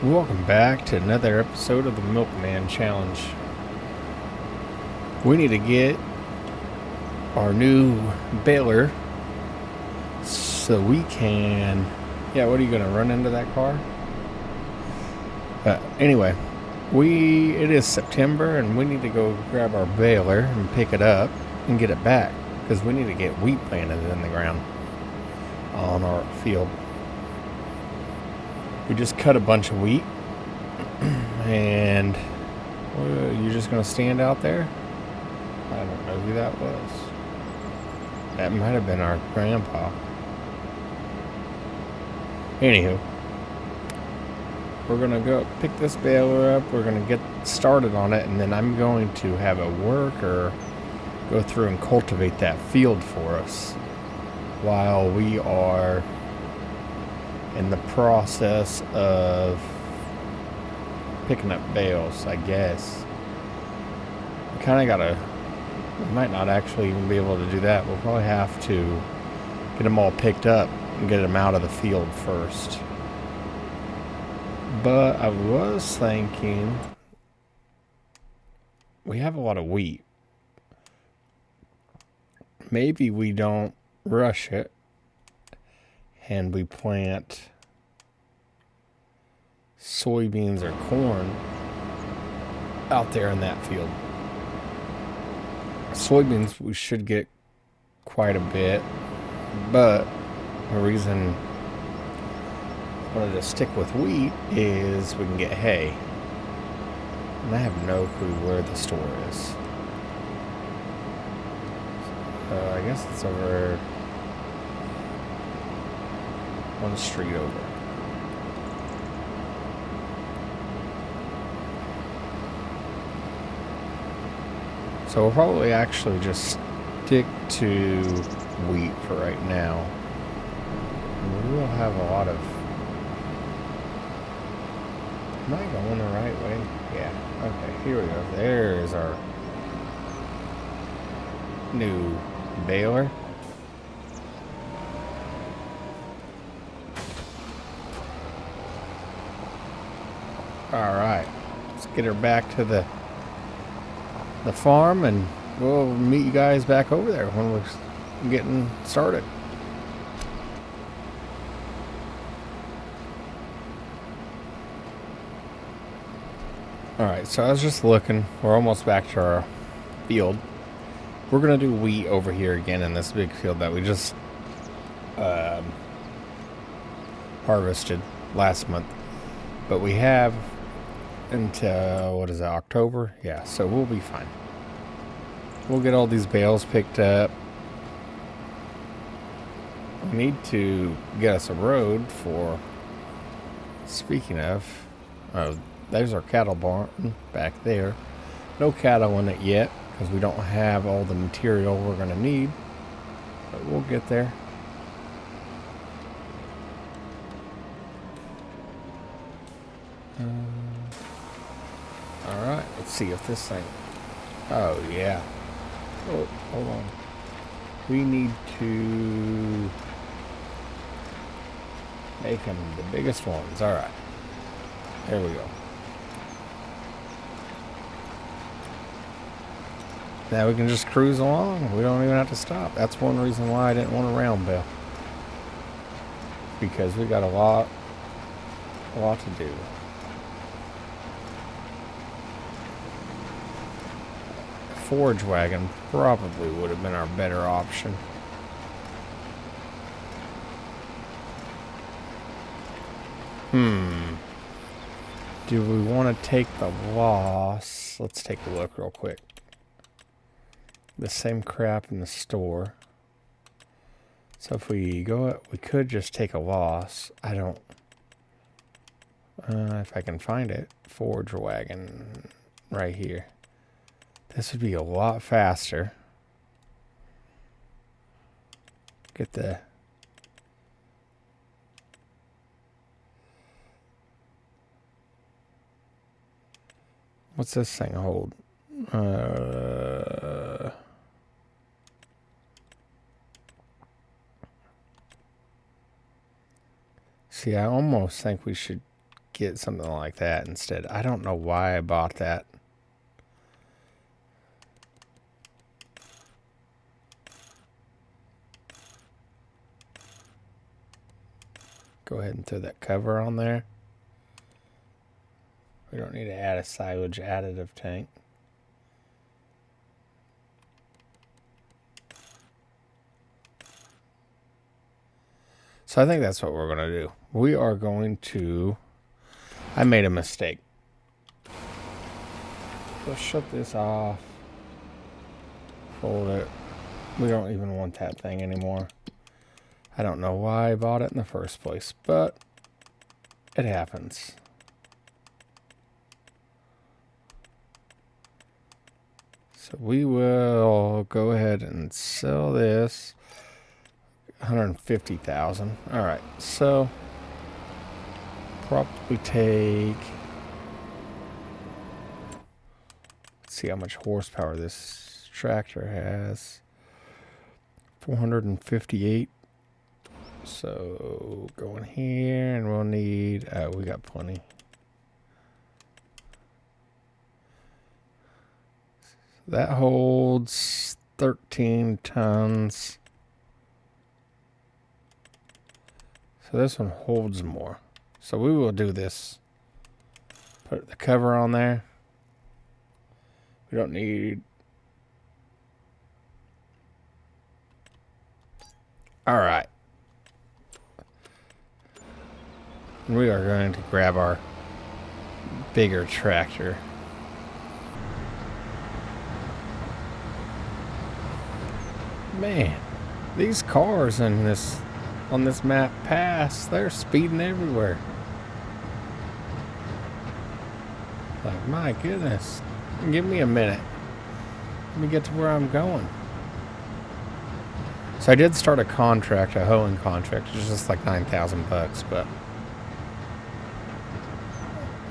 Welcome back to another episode of the Milkman Challenge. We need to get our new baler so we can... Yeah, what are you going to run into that car? Anyway, it is September and we need to go grab our baler and pick it up and get it back because we need to get wheat planted in the ground on our field. We just cut a bunch of wheat and you're just going to stand out there? I don't know who that was. That might have been our grandpa. Anywho, we're going to go pick this baler up. We're going to get started on it, and then I'm going to have a worker go through and cultivate that field for us while we are in the process of picking up bales, I guess. We kind of we might not actually even be able to do that. We'll probably have to get them all picked up and get them out of the field first. But I was thinking, we have a lot of wheat. Maybe we don't rush it and we plant soybeans or corn out there in that field. Soybeans we should get quite a bit, but the reason I wanted to stick with wheat is we can get hay. And I have no clue where the store is. I guess it's over one street over. So we'll probably actually just stick to wheat for right now. And we will have a lot of... Am I going the right way? Yeah. Okay, here we go. There's our new baler. Alright. Let's get her back to the farm, and we'll meet you guys back over there when we're getting started. Alright, so I was just looking. We're almost back to our field. We're going to do wheat over here again in this big field that we just harvested last month. But we have until, what is it, October? Yeah, so we'll be fine. We'll get all these bales picked up. We need to get us a road for, speaking of, there's our cattle barn back there. No cattle in it yet because we don't have all the material we're going to need, but we'll get there. Alright, let's see if this thing... Oh, yeah. Oh, hold on. We need to make them the biggest ones. Alright. There we go. Now we can just cruise along. We don't even have to stop. That's one reason why I didn't want a round bale. Because we got a lot to do. Forage wagon probably would have been our better option. Do we want to take the loss? Let's take a look real quick. The same crap in the store. So if we go, we could just take a loss. I don't... if I can find it. Forage wagon right here. This would be a lot faster. Get the... What's this thing hold? See, I almost think we should get something like that instead. I don't know why I bought that. Go ahead and throw that cover on there. We don't need to add a silage additive tank. So I think that's what we're going to do. We are going to... I made a mistake. Let's shut this off. Fold it. We don't even want that thing anymore. I don't know why I bought it in the first place, but it happens. So we will go ahead and sell this. 150,000. All right, so probably take. Let's see how much horsepower this tractor has. 458. So go in here, and we'll need. We got plenty. That holds 13 tons. So this one holds more. So we will do this. Put the cover on there. We don't need... All right. We are going to grab our bigger tractor. Man, these cars in this... on this map pass, they're speeding everywhere. Like, my goodness. Give me a minute. Let me get to where I'm going. So I did start a contract, a hoeing contract. It's just like $9,000, but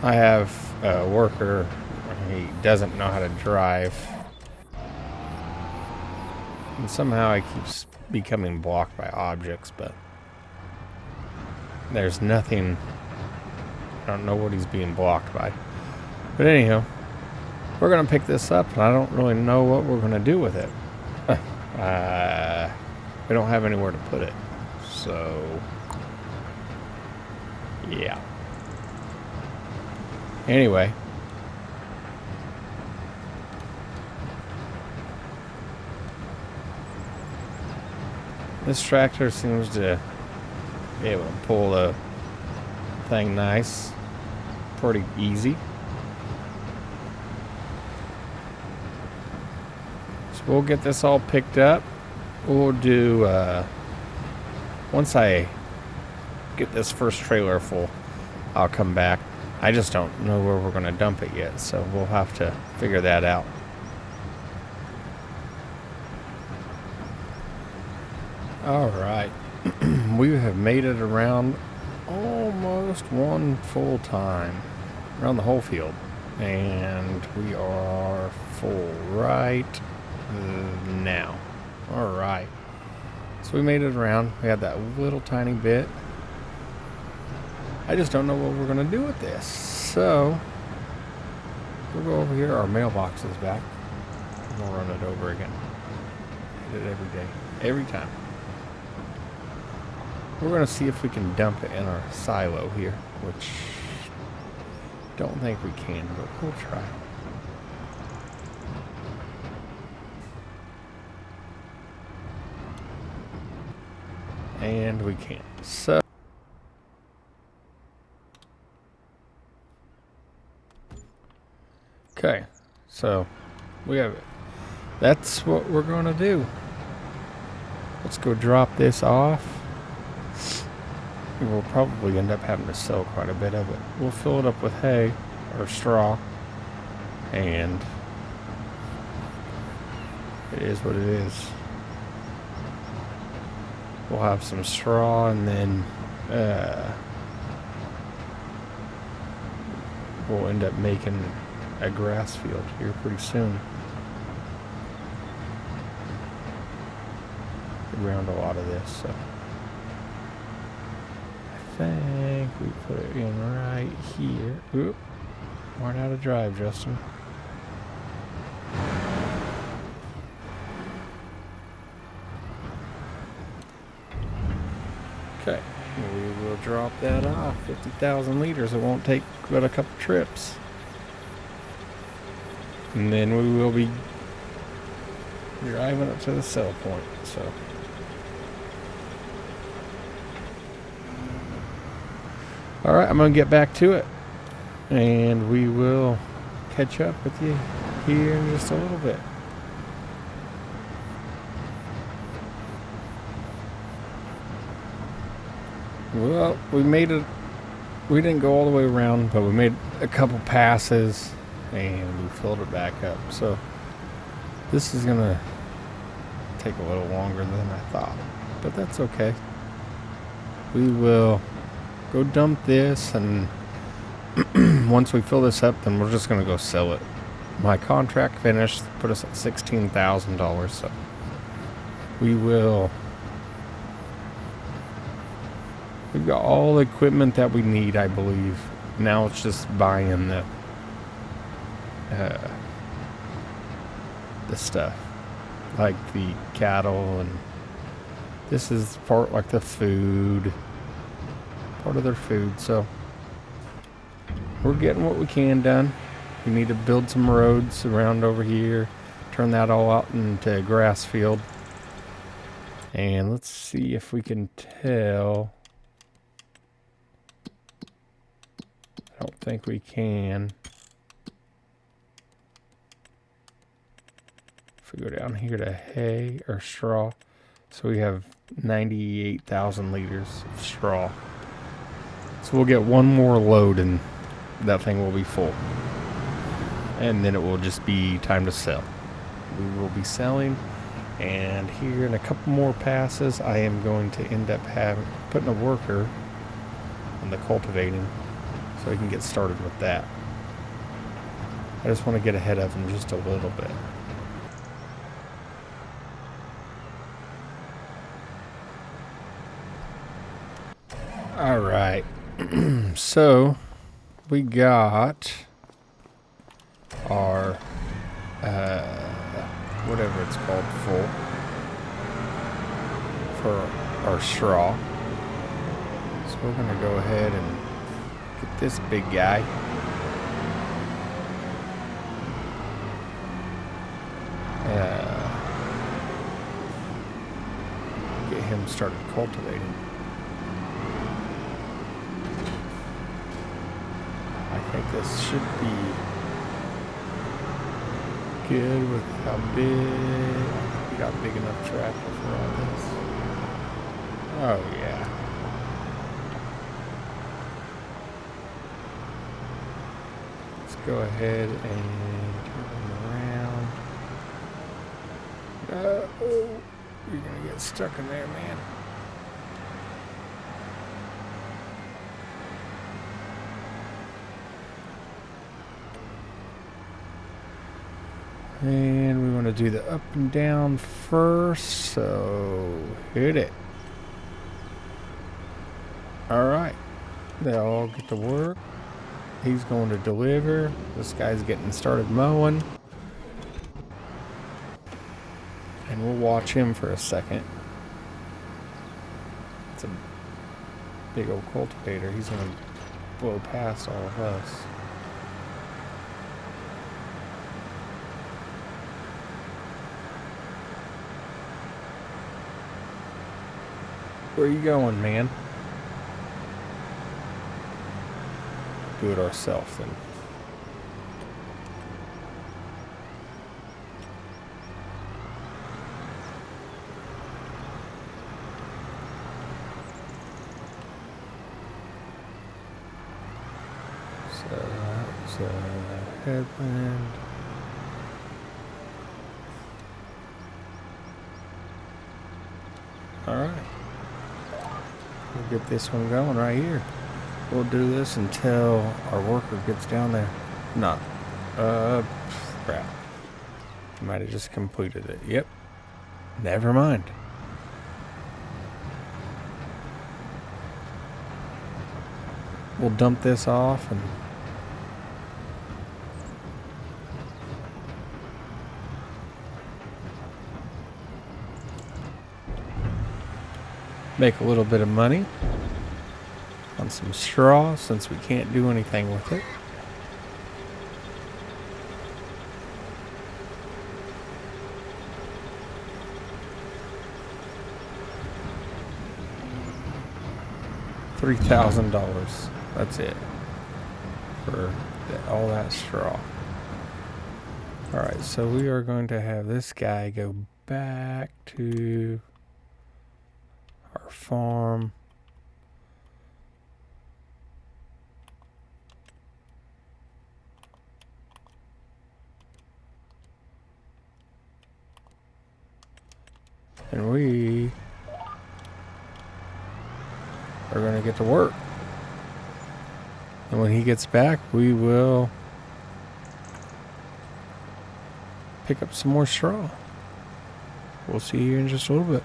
I have a worker. He doesn't know how to drive. And somehow he keeps becoming blocked by objects, but there's nothing. I don't know what he's being blocked by. But anyhow, we're going to pick this up, and I don't really know what we're going to do with it. We don't have anywhere to put it. So, yeah. Anyway. This tractor seems to be able to pull the thing nice. Pretty easy. So we'll get this all picked up. We'll do, once I get this first trailer full, I'll come back. I just don't know where we're going to dump it yet, so we'll have to figure that out. All right, we have made it around almost one full time, around the whole field, and we are full right now. All right, so we made it around. We had that little tiny bit. I just don't know what we're gonna do with this. So we'll go over here. Our mailbox is back. We'll run it over again. Hit it every day, every time. We're gonna see if we can dump it in our silo here, which don't think we can, but we'll try. And we can. So okay, so we have it. That's what we're going to do. Let's go drop this off. We'll probably end up having to sell quite a bit of it. We'll fill it up with hay or straw, and it is what it is. We'll have some straw, and then we'll end up making a grass field here pretty soon. Around a lot of this, so I think we put it in right here. Oop. Learn how to drive, Justin. Okay. We will drop that off. 50,000 liters. It won't take but a couple trips. And then we will be driving up to the sell point. So. Alright, I'm going to get back to it. And we will catch up with you here in just a little bit. Well, we made it. We didn't go all the way around, but we made a couple passes and we filled it back up. So this is going to take a little longer than I thought, but that's okay. We will go dump this, and once we fill this up, then we're just going to go sell it. My contract finished, put us at $16,000, so we will. We've got all the equipment that we need, I believe. Now it's just buying the stuff, like the cattle, and this is part like the food, part of their food. So we're getting what we can done. We need to build some roads around over here, turn that all out into a grass field, and let's see if we can tell. I don't think we can. If we go down here to hay or straw, so we have 98,000 liters of straw. So we'll get one more load and that thing will be full. And then it will just be time to sell. We will be selling, and here in a couple more passes, I am going to end up putting a worker on the cultivating, so we can get started with that. I just want to get ahead of them just a little bit. All right. So we got our whatever it's called full for our straw. So we're gonna go ahead and get this big guy. Get him started cultivating. I think this should be good with how big. We got big enough tractor for all this. Oh yeah. Let's go ahead and turn them around. Oh, you're gonna get stuck in there, man. And we want to do the up and down first, so hit it. Alright, they all get to work. He's going to deliver. This guy's getting started mowing. And we'll watch him for a second. It's a big old cultivator. He's going to blow past all of us. Where are you going, man? Do it ourselves then. So that was a headland. All right. We'll get this one going right here. We'll do this until our worker gets down there. Not. Crap. Might have just completed it. Yep. Never mind. we'll dump this off and make a little bit of money on some straw since we can't do anything with it. $3,000. That's it for all that straw. Alright, so we are going to have this guy go back to our farm. And we are going to get to work. And when he gets back, we will pick up some more straw. We'll see you in just a little bit.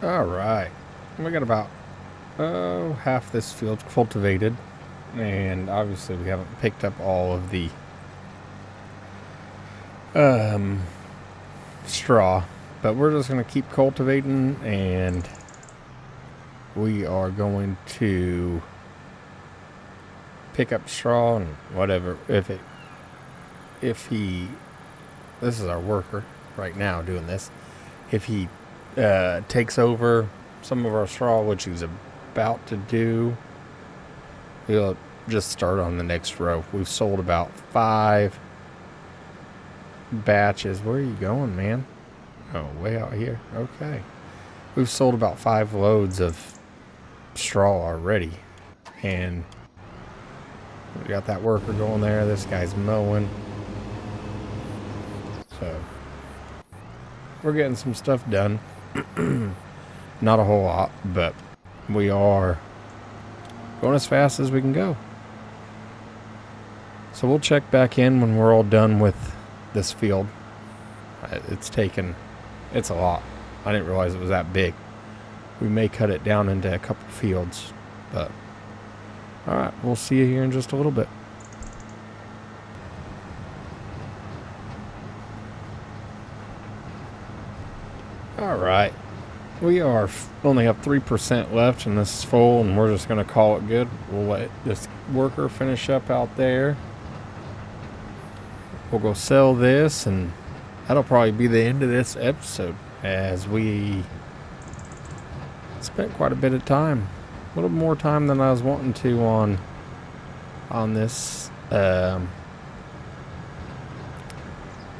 All right, we got about half this field cultivated, and obviously we haven't picked up all of the straw, but we're just going to keep cultivating, and we are going to pick up straw and whatever. This is our worker right now doing this. If he takes over some of our straw, which he's about to do, we'll just start on the next row. We've sold about 5 batches. Where are you going, man? Oh, way out here. Okay. We've sold about 5 loads of straw already. And we got that worker going there. This guy's mowing. So we're getting some stuff done. Not a whole lot, but we are going as fast as we can go. So we'll check back in when we're all done with this field. It's a lot. I didn't realize it was that big. We may cut it down into a couple fields, but all right, we'll see you here in just a little bit. All right, we are only have 3% left, and this is full, and we're just gonna call it good. We'll let this worker finish up out there. We'll go sell this, and that'll probably be the end of this episode, as we spent quite a bit of time, a little more time than I was wanting to on this,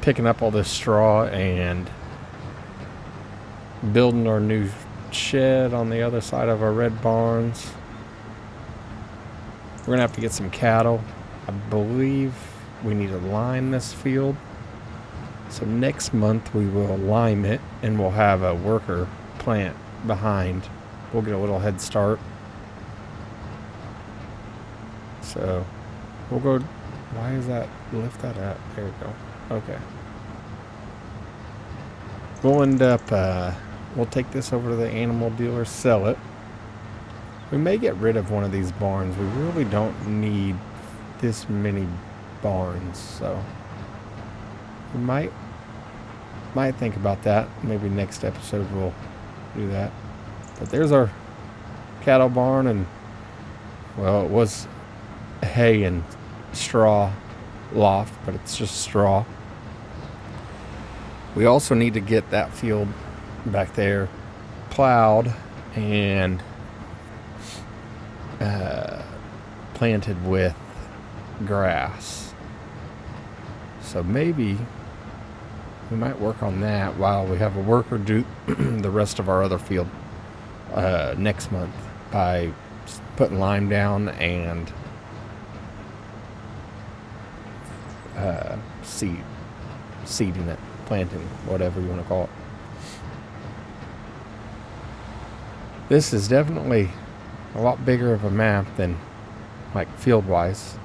picking up all this straw and building our new shed on the other side of our red barns. We're gonna have to get some cattle. I believe we need to lime this field. So next month we will lime it, and we'll have a worker plant behind. We'll get a little head start. So we'll go. Why is that? Lift that up. There we go. Okay. We'll end up, we'll take this over to the animal dealer, sell it. We may get rid of one of these barns. We really don't need this many barns, so we might think about that. Maybe next episode we'll do that. But there's our cattle barn, and well, it was hay and straw loft, but it's just straw. We also need to get that field back there plowed and planted with grass. So maybe we might work on that while we have a worker do the rest of our other field next month by putting lime down and seeding it, planting, whatever you want to call it. This is definitely a lot bigger of a map than like field wise,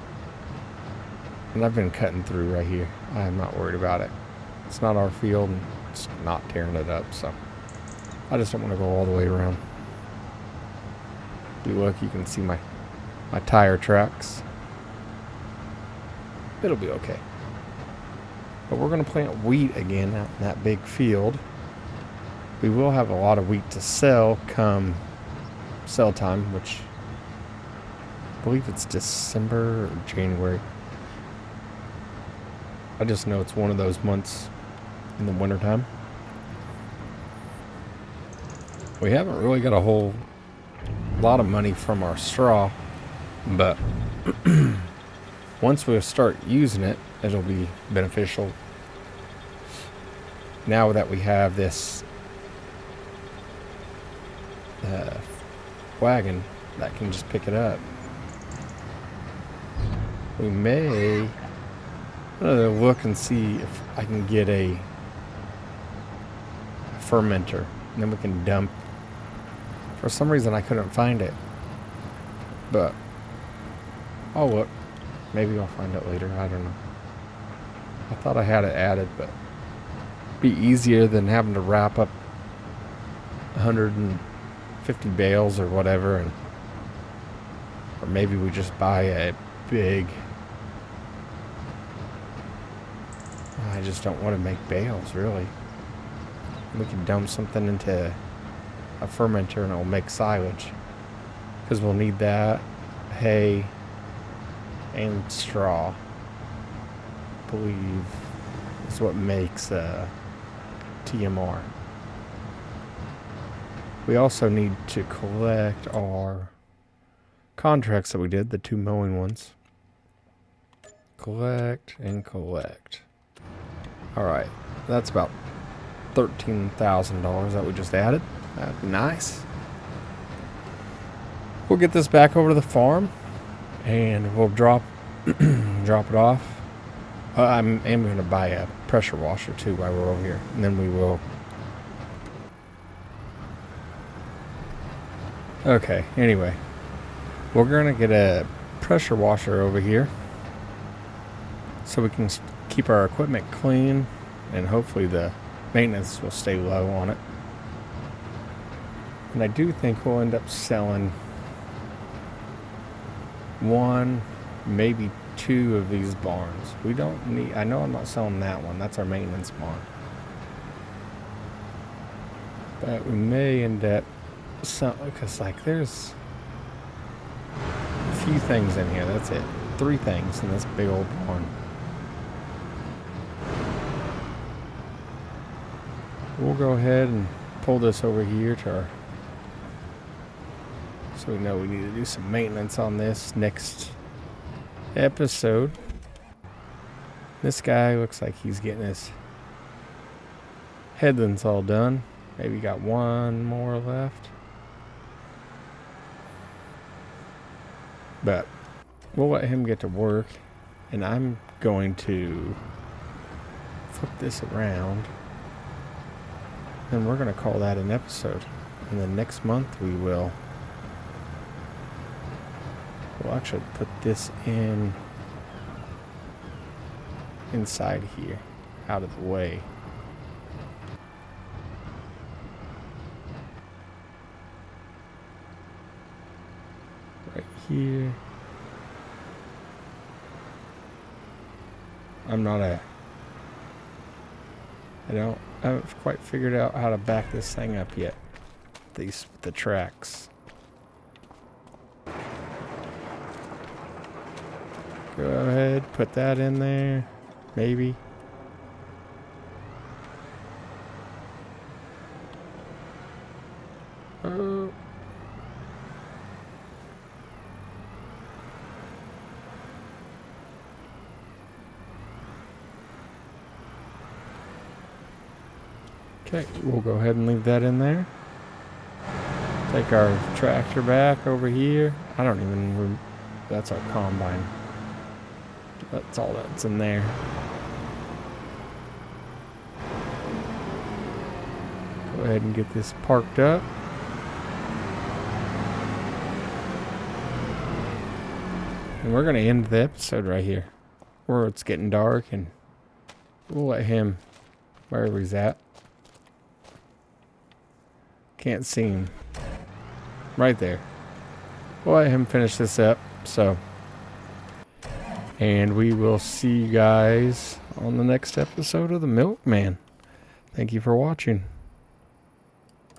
and I've been cutting through right here. I'm not worried about it. It's not our field, and it's not tearing it up, so I just don't want to go all the way around. If you look, you can see my tire tracks. It'll be okay. But we're going to plant wheat again out in that big field. We will have a lot of wheat to sell come sell time, which I believe it's December or January. I just know it's one of those months in the wintertime. We haven't really got a whole lot of money from our straw, but once we start using it, it'll be beneficial. Now that we have this wagon that can just pick it up, we may look and see if I can get a fermenter, and then we can dump. For some reason I couldn't find it, but I'll look. Maybe I'll find it later. I don't know. I thought I had it added, but it'd be easier than having to wrap up 150 bales or whatever, or maybe we just buy a big. I just don't want to make bales, really. We can dump something into a fermenter and it'll make silage, because we'll need that, hay, and straw. I believe is what makes TMR. We also need to collect our contracts that we did, the 2 mowing ones. Collect and collect. Alright, that's about $13,000 that we just added. That'd be nice. We'll get this back over to the farm, and we'll drop it off. I am going to buy a pressure washer too while we're over here, and then we will. Okay. Anyway, we're going to get a pressure washer over here, so we can keep our equipment clean, and hopefully the maintenance will stay low on it. And I do think we'll end up selling one, maybe two of these barns. We don't need, I know I'm not selling that one. That's our maintenance barn. But we may end up selling, because like there's a few things in here. That's it. 3 things in this big old barn. We'll go ahead and pull this over here to our, so we know we need to do some maintenance on this next episode. This guy looks like he's getting his headlands all done. Maybe got one more left. But we'll let him get to work, and I'm going to flip this around, and we're going to call that an episode. And then next month we'll actually put this inside here, out of the way. Right here. I haven't quite figured out how to back this thing up yet. The tracks. Go ahead, put that in there. Maybe. Oh. Okay, we'll go ahead and leave that in there. Take our tractor back over here. That's our combine. That's all that's in there. Go ahead and get this parked up. And we're going to end the episode right here, where it's getting dark, and we'll let him, wherever he's at. Can't see him. Right there. We'll let him finish this up, and we will see you guys on the next episode of The Milkman. Thank you for watching.